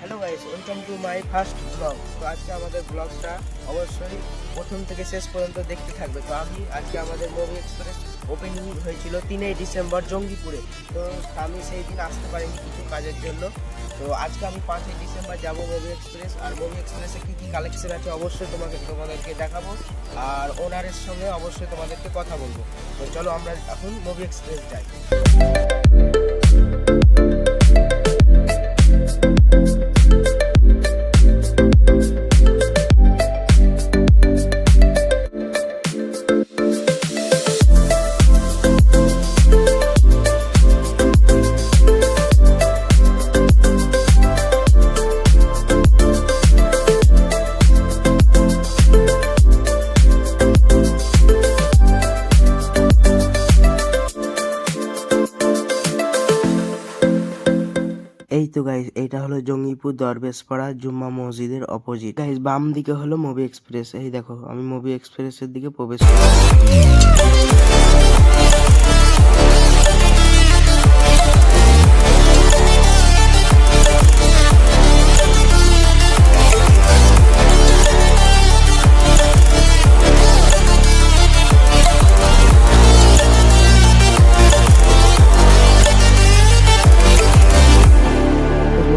Hello guys, welcome to my first blog. তো আজকে আমাদের ব্লগটা অবশ্যই প্রথম থেকে শেষ পর্যন্ত দেখতে থাকবে। তো আজকে আমাদের মুভি এক্সপ্রেস ওপেনিং হয়েছিল 3ই ডিসেম্বর জঙ্গিপুরে। তো আমি সেই দিন আসতে পারিনি কিছু কাজের জন্য। তো আজকে আমি 5ই ডিসেম্বর যাব মুভি এক্সপ্রেস। আর মুভি এক্সপ্রেসে কী কী কালেকশন আছে অবশ্যই তোমাদেরকে দেখাবো। আর ওনারের সঙ্গে অবশ্যই তোমাদেরকে কথা বলবো। তো চলো আমরা এখন মুভি এক্সপ্রেস যাই। এই তো গাইস, এইটা হলো জঙ্গিপুর দরবেশপাড়া জুম্মা মসজিদের অপোজিট। গাইস বাম দিকে হলো মুভি এক্সপ্রেস। এই দেখো আমি মুভি এক্সপ্রেসের দিকে প্রবেশ করছি।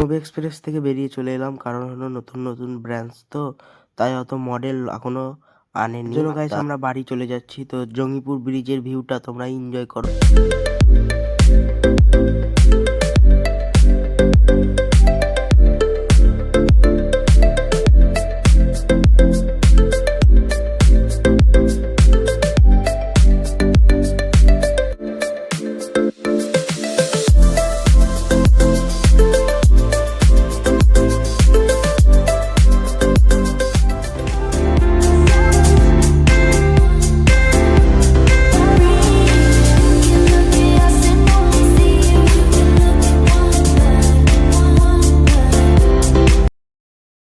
মুভি এক্সপ্রেস থেকে বেরিয়ে চলে এলাম, কারণ হলো নতুন নতুন ব্রাঞ্চ, তো তাই অত মডেল এখনো আনেনি। গাইস আমরা বাড়ি চলে যাচ্ছি। তো জঙ্গিপুর ব্রিজের ভিউটা তোমরা এনজয় করো।